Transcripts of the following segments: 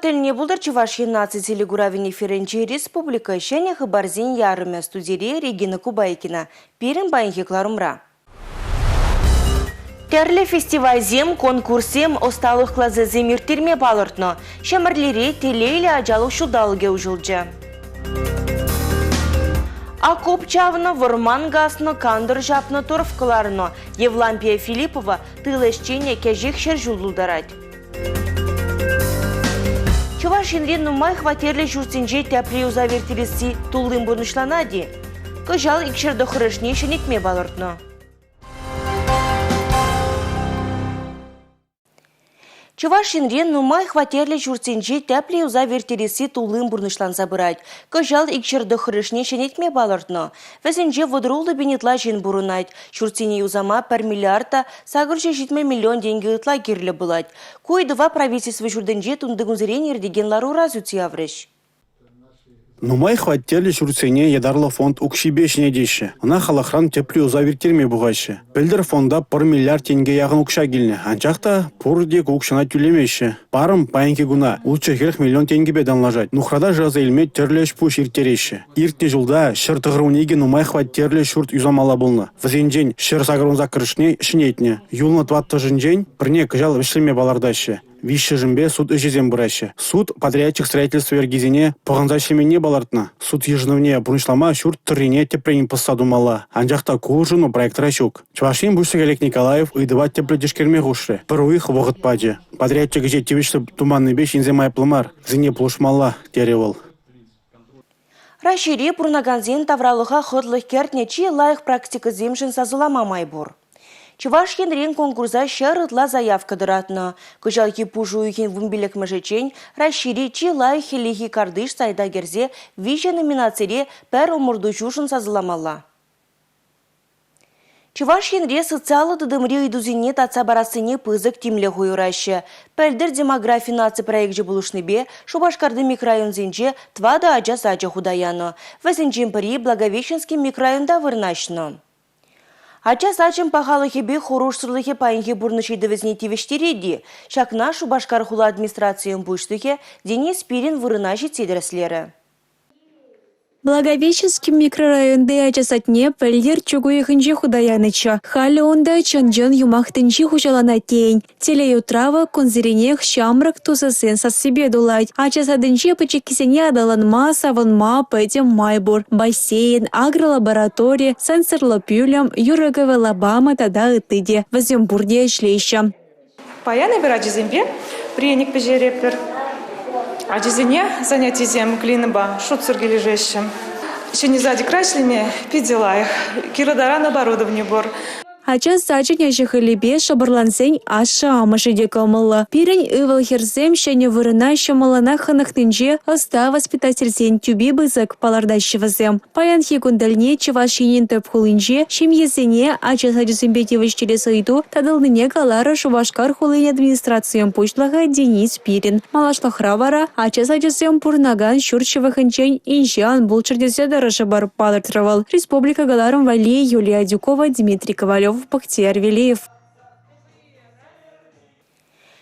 тельне булдар Чувашия наци телегуравин эфиренче республика шене хабарзин ярыме студире Регина Кубайкина. Пирин байнхи кларумра. Терле фестивальзем, конкурсем осталых клазезем иртирме балыртно. Шемерлери телейле ажалых шудалыге ужылжа. Акоп чавны, вырман гасны, кандыр жапны торфкаларны. Евлампия Филиппова тылешчене кежих шержулударать. Чувашинрен нумай хватерле журцинже тяпли узавертилиси туллым бурнышланади. Кыжал икшерді хырышне шенетме балыртны. Чувашинрен нумай хватерле журцинже тяпли узавертилиси туллым бурнышлан забырать. Кыжал икшерді хырышне шенетме балыртны. Везенже водырулды бенетла жин бурынать. Журцине узама пар миллиарда сагырже 7 миллион деньги ытла кирлі булать. Куй два правительства журденже тундыгунзерен ердегенлару разути авреш. Нумай хваттели журцене едарлы фонд укшибешне дейші. Она халахран тепли узавертерме буғайшы. Білдір фонда 1 миллиард тенге яғын укша келіне. Анчақта пұрдек укшына түлемеші. Барым паянке гуна. Улчы 40 миллион тенге бедан лажать. Нухрада жаза илме терлеш пуш иртереші. Иртне жылда шыр тығыруынеге нумай хваттерлі шурт юзамала болны. Візенжен шыр сағырунза кірішне шынетне. Юлны тватты жынжен бірне кыжал вішлеме балардашы. Виші жымбе суд үжезен бұрашы. Суд подрядчик строительства вергизине пағынза шемене балартна. Суд ежнывне бұрышлама шурт түррене тепренін пысаду мала. Анжақта куыржыну проектра шук. Чувашин Бушек Олег Николаев ыдыва тепле дешкерме ғушры. Пыруих вғыт паджы. Подрядчик же тевишті туманный беш инземай плымар. Зіне плушмала теревал. Рашири пурнаганзин тавралыға ходлых кертнечи лайық практика земшін сазулама майбур. Чувашинрен конкурса шарытла заявка дыратны. Кыжалки пужу үйген вымбелек мәжечен, Рашири чи лайық хелихи кардыш сайда керзе виже номинацире пәр омырды жушын сазыламала. Чувашинре социалы дыдымри үйдузине татса барасыне пызык тимле хуйрашы. Пәлдір демографи наци проекджі бұлышныбе Шубашкарды микрорайонзенже твада ажа-сача худаяны. Вәзінжен пірі Благовещенский микрорайонда вырнашны. Ача сачым пахалыхебе хорушсырлыхе пайынхе бурнышейді візне тевештереді. Шакна Шубашкар хула администрациян бұштыхе Денис Пирин вырынаши цедерслері. Благовещенский микрорайонды ачасатне пәлдер чугуйхынче худаяныча. Халі онда чанжын юмақтынче хужалана тейн. Телеютрава конзеренех шамрак тусасын сассебе дулайт. Ачасадынче пычеккисене адаланма, савынма, пәтем майбур. Бассейн, агролаборатория, сенсорлы пюлем, юрыгавы лабама тада ытыде. Вазембурде шлейща. Паяны бір ажизембе, приеник пежерепер. Ажизине занятий зем клинаба, шут сыргележещем. Еще не сзади крашлими, пиделаях, кирадаран оборудование бор. Ача сачын яшыхылебе шабырлансен ашы амышыде калмылы. Пирен ывыл херзем шәне вырына шамалана ханықтынже ыста воспитательсен тюби бызык палардащывызем. Паян хекундальне Чувашинин төп хулынже шемьесене ача садюсембе тевышчеле сыйду тадылныне калары Шубашкар хулын администрациям пучлага Денис Пирин. Малашлахра вара ача садюсем пурнаган шурчевыхынчен инжан булчырдесе дарышы бар палыртырывал. Республика галарым Вали, Юлия Дюкова, Дмитрий Ковалев. Бахтияр Велиев.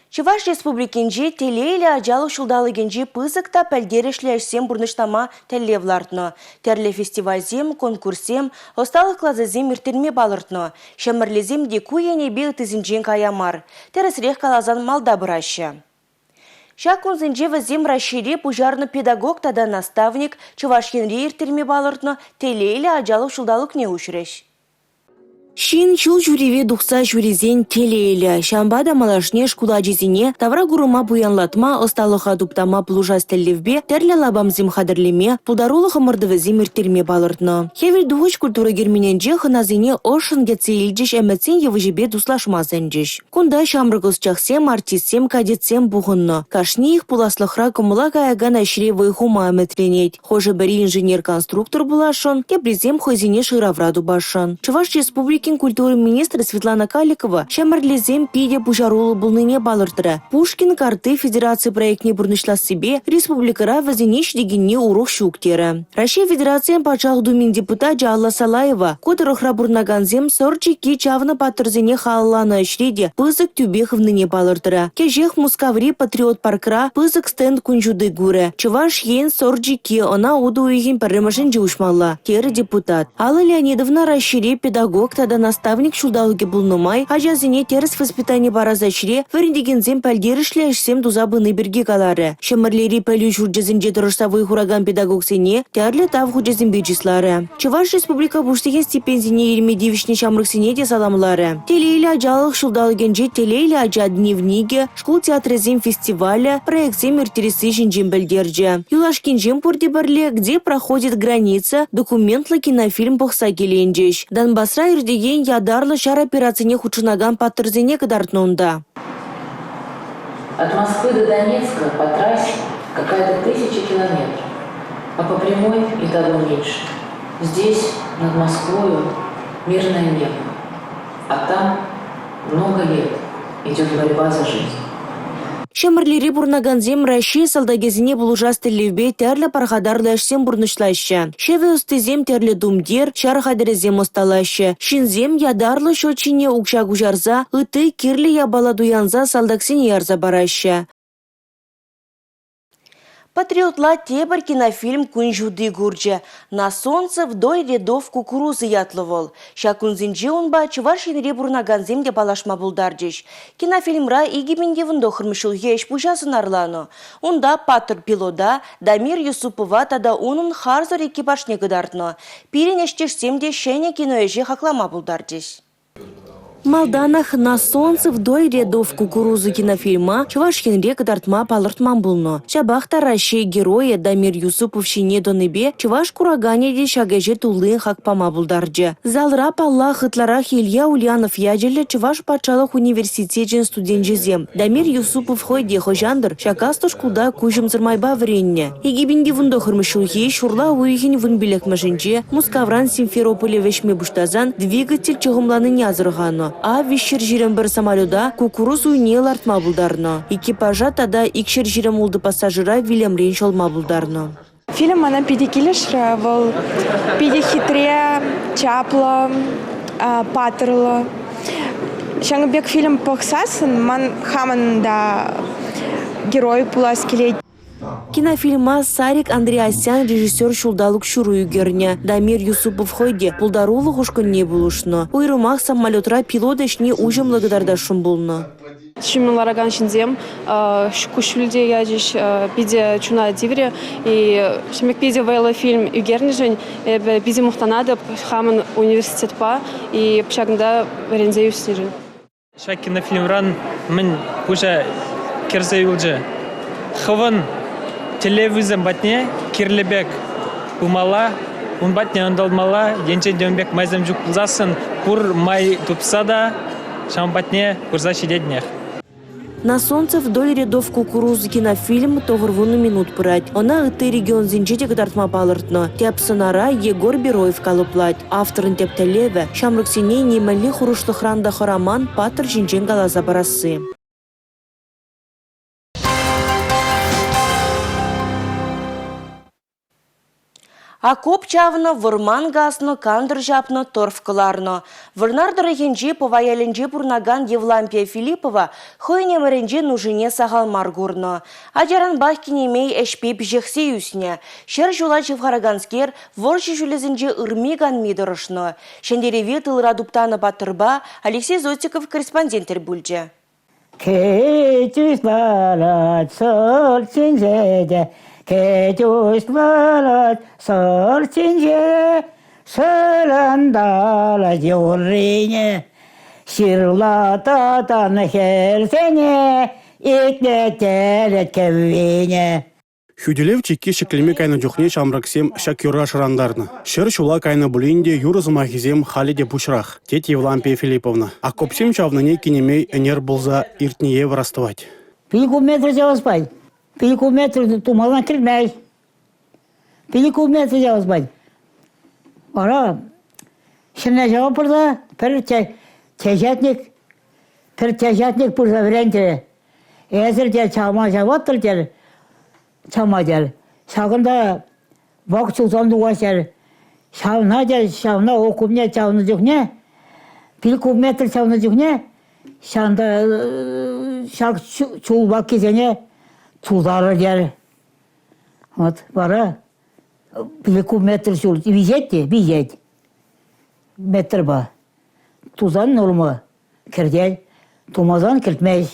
Чуваш республикинже телейлі ажалы шулдалыгенже пызыкта пәлдерешлерсем бурныштама телевлартны. Терле фестивальзем, конкурсем, осталық клазызем иртерме балыртны. Шамырлезем декуене бе тізінжен каямар. Тересрех калазан малда бұрашы. Шакунзенже візем Рашири пужарны педагог тада наставник Чувашкенре иртерме балыртны телейлі ажалы шулдалык не ушреш. Шин чул журеве дұқса журезен телейлі. Шамбада малашне шкула жезіне, тавра гурума буянлатма, осталыға дуптама плужас телевбе, терлі лабамзим хадырлеме, пулдарулы хымырдывызим иртерме балыртны. Хевел дұғыш культура гермененже хыназине ошын гетсе илджеш әмәтсен евыжебе дуслашмазенджеш. Кунда шамрығыз чақсем, артистсем, кадетсем бұғынны. Кашни их пуласлықра кымыла каяган әшіре вайхума әмәтренет. Хожы бірі инженер-конструктор бұлашын, кепрезем хозине шыравраду башын. Чуваш республики Республикин культуры министры Светлана Каликова шамарлезем пиде пужарулы булныне балыртыра. Пушкин карты Федерации проектне бурнышлас себе республикара вазинеш дегенне урок шуктера. Россия Федерация пачал думин депутат Алла Салаева которых бурнаганзем сорчики чавна патырзене халлана шреде пызык тюбеховныне балыртыра. Кежех Мускаври патриот паркра пызык стенд кунжуды гуре. Чуваш ен сорчики она уду уйгин парымашын жушмалла. Тері депутат. Алла Леонидовна расшире педагог тада наставник шулдалыге булнымай, ажазине теріс воспитание баразашре варендегензем пәлдерішлешсем дузабыны бірге калары. Шамарлери пәлю журджазинже тұрышсавый хураган педагогсене тәрлі тав худжазин бюджеслары. Чуваш республика буштеген стипендине Еремедевичне шамрыксене де саламлары. Телейлі ажалық шулдалыгенже телейлі ажа дневниге, школ театрезем фестиваля, проектзем иртересы жинжем бәлдерже. Юлашкинжем пурдебарле, где проходит граница, документлы кинофильм бохса келенжеш. Донбассра ирдеген ядарлы шар операцияне хучынаган паттырзене кадартнонда. От Москвы до Донецка по трассе какая-то 1000 километров, а по прямой и того меньше. Здесь, над Москвою, мирное небо, а там много лет идет борьба за жизнь. Шамарлери бурнаганзем Россия салдагезине булужасты левбей терлі пархадарлашсем бурнышлаще. Шеве устызем терлі думдер, шархадерезем осталаще. Шинзем ядарлы шочине укшагу жарза, ыты кирлі ябаладуянза салдаксине ярза бараще. Патриотла тебір кинофильм күнжуды гурджа. На солнце вдоль рядов кукурузы ятлывол. Шакунзинже онба чувашинре бурнаганзем де балашма булдардыш. Кинофильмра игименде вындохырмышыл еш пужасын арлану. Онда патыр пилода Дамир Юсупова тада onun харзор экипажне гыдартно. Пиренештешсем де шене киноэже хаклама булдардыш. Малданах на солнце вдоль рядов кукурузы кинофильма Чувашхенре кадартма палыртман булно. Чабахта Россия героя Дамир Юсупов шине доныбе Чуваш кураганеде шагеже тулын хакпама булдарджы. Залра палла хытларах Илья Ульянов яджеле Чуваш пачалых университетен студенджезем. Дамир Юсупов хойде хожандыр шакасто шкулда кужым зырмайба вренне. Егибинде вундохырмышылхи шурла уйхин вунбилек машинче Мускавран Симферополе вешме буштазан двигатель чыгымланы язырғаны. А вишер жирен бір самолета кукуруз уйне лартма булдарно. Экипажа тада икшер жирен улды пассажира Вильямрен шолма булдарно. Фильм она пидикилешра, вол пидихитре, чапло, патерло. Шангбек фильм похсасын, ман хаман да герой пуласкелет. Кинофильма Сарик Андреасян режиссер шулдалык шуруй герне. Дамир Юсупов хойде пулдарулы хушканне булушно. Уйрумах самолетра пилотешне ужым лагодардашым булно. Шимилараган шинзем, кушульде яжиш пиде чуна дивре и шимик пиде вейла фильм югернижень, пиде мухтанада хаман университет па и пшагнда рензею снижен. Шак кинофильмран мен уже керзеюлже. Хван телевизор батне кирлебек умала, он батне ондалмала, енчен дембек майзам жук засын, пур май тупсада, шам батне курзаши деднех. На солнце вдоль рядов кукурузы кинофильм тогырвуну минут пырать. Она ыты регион зинчете кадартма палыртно. Тепсынара Егор Бероев калыплать. Авторын тептелеве, шамрыксене немали хурушлыхранда хораман патыр жинчен галаза барасы. Акоп чавно, вырман газно, кандыр жапно, торф кыларно. Вырнарды регенже поваяленже бурнаган Евлампия Филиппова хойне мэренже нужине сагалмар гурно. Аджаран бахкинемей эшпеп жехсе юсне. Шер жула Чевхараганскер воржи жулезенже ырмиган мидырышно. Шендереве тылыра дуптаны батырба Алексей Зотиков корреспондентер бульже. Кетюс балат сорчинжеде. Кетюс балат сорчинже, сыландала жоррине, ширлататан херсене, иктетелет кевине. Хюделев чекки шеклеме кайна жухне шамраксем шакюра шарандарны. Шер шула кайна булинде юрызымахизем халиде пушрах, тет Евлампия Филипповна. А копсем чавныне кинемей энер булза иртние вырастывать. Пиликуметр жалоспай. Пиликуметр тумалан кирмей. Пиликуметр жалоспай. Ара, Şimdi cevap burada tecatnik burada verence. Ezer de çama cevaptır der. Çama der. Şakında vakit uzandı var. Şavna okumya çavnacık ne? Bir kilometre çavnacık ne? Şanda şak çul vakit ne? Çuldarı der. Bara bir kilometre çul. Vizet. Metre ba. Tuzan olma. Kerdel. Тумазан кертмеш.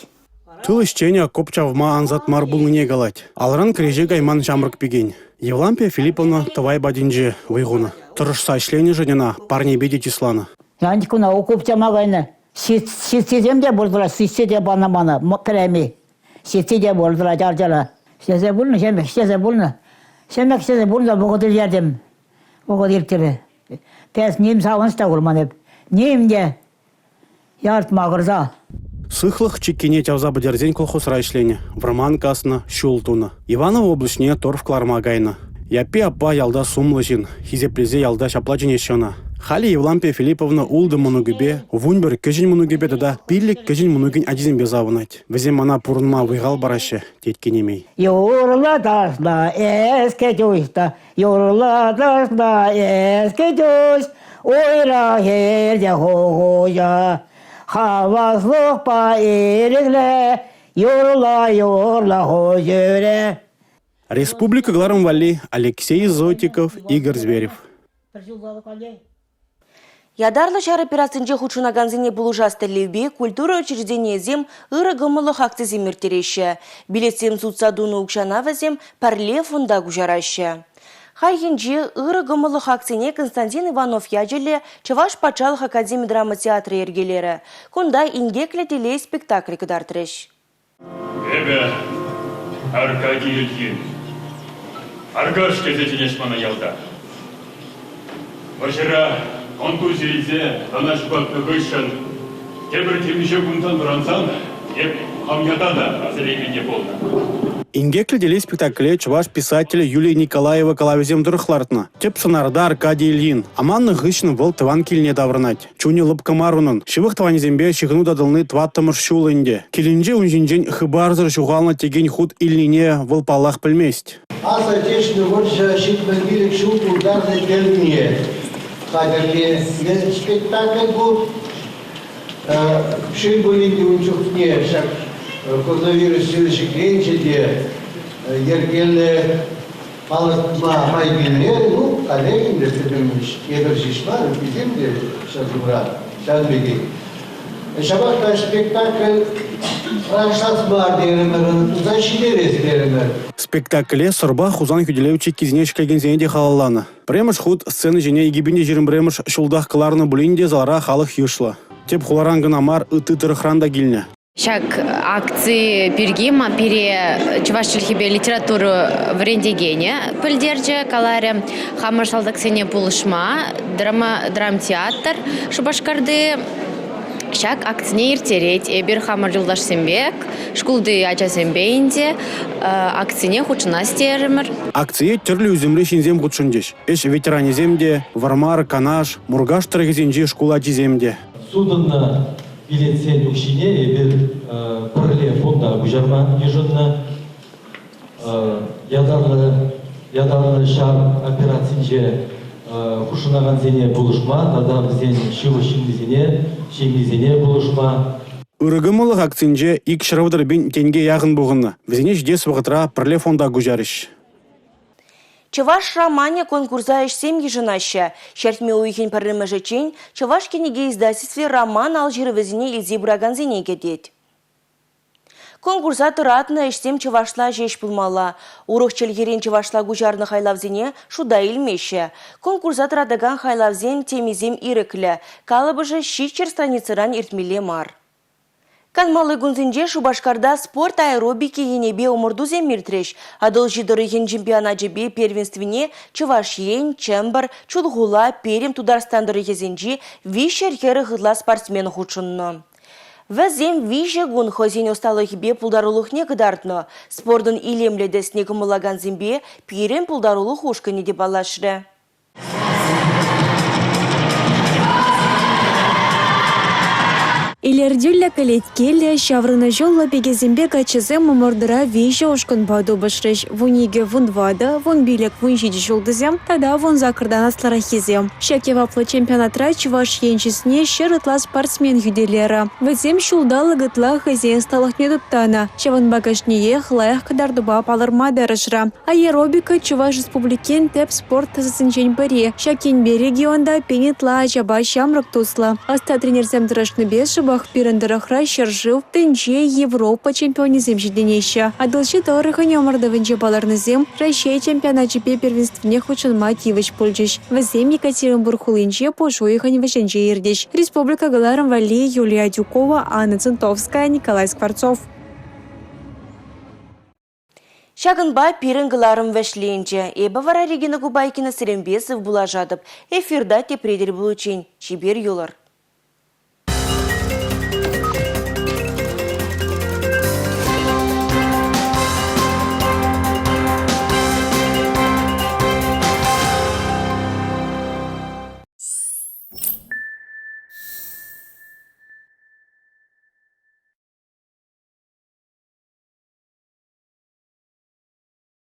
Тыл ищения копчавма анзат марбулыне галать. Алран креже гайман жамрык пигень. Евлампия Филипповна тавай бадинже выгуна. Тұрышса ішлені женена парни беди числана. Янчикуна окупча магайна. Ситсем де болдыра, ситсе де бана-бана, прями. Ситсе де болдыра, жар-жара. Сезе булны, шемек, сезе булны. Шемек, сезе булны, бұғыдыр жердім. Бұғыдыр тірі. Пәс нем сағынышта құрман еп. Нем де ярт мағырза. Сыхлых чекине тявза бадерзень колхозра ишлени. Враман касна, шултуна. Иванова облачне торф кларма гайна. Япи апа ялда сумлыжин. Хизеплезе ялда шаплачын ещена. Хали Евлампия Филипповна улды мұнугібе, вунбір кежін мұнугібе дада пирлік кежін мұнугін әдізін беза авынать. Візем ана пұрынма выйғал барашы, теткенемей. Юрладашна эске жойста, юрладашна эске жойс, ойра херде хоғоя, хаваслық па ерегле, юрла хойере. Республика Гларом Вали, Алексей Зотиков, Игорь Зверев. Ядарлы шар операцинче худшунаганзине булужас телевбе культура учреждение зем ыры гымылы хакты земиртереші. Билетсем судсадуны укшанавазем парле фунда гужараща. Хайхинче ыры гымылы хактине Константин Иванов яджеле Чаваш Пачалых Академия драма театры ергелері. Кунда ингекле теле спектакль кыдартырыш. Эбе, Аркадий Ильин. Аргаш кезетинешмана ялда. Вчера конкурсизе наш бакты вышел. Тебір темеше күнтан бұрансан, еп хамятада азырегенде болды. Ингекле деле спектакле чуваш писателя Юлия Николаева калавизем дұрықлартына. Теп сынарда Аркадий Ильин. Аманны ғышын выл тыван келіне даврынать. Чуне лыпкамарунын. Шывық таванезембе шығыну дадылны тваттымыш шулынде. Келінже унжинжен хыбарзыр жуғална теген худ ильнине выл палақ білмест. Аз отечественный больше щитмобилик шутку ударной термине. Кадерли спектакль был. Шибулинди унчухне, шак коронавирус силышек ренчеде, ергеле алытма майбилер, ну, коллегин де тедемиш, ебер шишмар, bizim de şazımra, şazbegi. Şabakta спектакль Рашасбар деремер, защидерес деремер. Спектакле сырба хузан хүделеучі кезінешке гензенде халаланы. Премыш худ сцены жене егибінде жерін бремыш шулдақ кыларны бұлінде залара халық юшла. Теп хуларангын амар ыты тырықранда гилне. Шак акции пиргима пере чувашчылхибе литературу в рендегене пылдерже каларе хамар салдаксене пулышма драмтеатр шубашкарды шак акцine иртереть эбир хамар жылдашсембек шкулды ачасембейнде акцine хучына стеример. Акция түрлі үзімлі шинзем худшындеш. Эш ветеранеземде, вармар, канаш, мургаш тұрғызенде шкула жеземде. Судынна билетсен ушине эбир пырле фонда гужарма ежынна ядарлы шар операцинже хушынаган зене булышма, тада бізден шивы шеңгізене булышма. Үрігімілік акцинже ик шырывдыр бен тенге яғын бұғынны. Візіне ждес вғытра пырле фонда гужарыш. Чаваш романе конкурса ишсем ежинаща. Шертме уйхен пірімі жечен, Чаваш кенеге издательстве роман алжирывізіне илзи бұраганзене кедет. Конкурса тұратына ишсем Чавашла жеш пылмала. Урық челгерен Чавашла гужарны хайлавзене шуда илмеші. Конкурса тұратыган хайлавзен темизем иріклі. Калыбыжы шичер страницыран иртмеле мар. Канмалы гунзинже Шубашкарда спорт аэробики енебе умырду земиртреш. Адыл жидырыхен чемпионаджебе первенствине Чувашьен, Чембар, Чулгула, Перем тударстандыры езенжи вишер хері хыдла спортсмен хучынны. Вәзем виже гун хозин осталыхбе пулдарулухне кыдартны. Спордын илемледесне кымылаган зембе Перем пулдарулух ушкыне деп алашры. Илердюлля калеткелле шаврына жолла пегезембе качызем мамордыра вейже ошкын баду башрыш. Вуниге вунвада, вун билек вунжиди жолдызем, тада вун закырдан аслара хизем. Шакеваплы чемпионатра чуваш енчисне шерытла спортсмен юделера. Вызем шулдалы гытла хозяин сталах недуптана. Чаван багажнее хлаях кадардуба палырма дарышра. Аэробика чуваш республикен теп спорт тазысынчен баре. Шакенбе регионда пенетла ажаба шамрак тусла. Аста тренерзем дырашны бешыба пирендерахра шержив тенче Европа чемпионизм жиденеща. Адылчы тарыхыне омардывынче баларнызем Россия чемпионатчипе первенствне хочын мативыч пульчыш. Вазем Екатеринбург хулынче пошуихань вышенче ирдеш. Республика Галаром Вали, Юлия Дюкова, Анна Центовская, Николай Скворцов. Шагынба пирынгыларым вәшлейінче. Эбі вара Регина Губайкина Сірембесов бұла жадып. Эфирда тепредер бұлучен. Чибер юлар.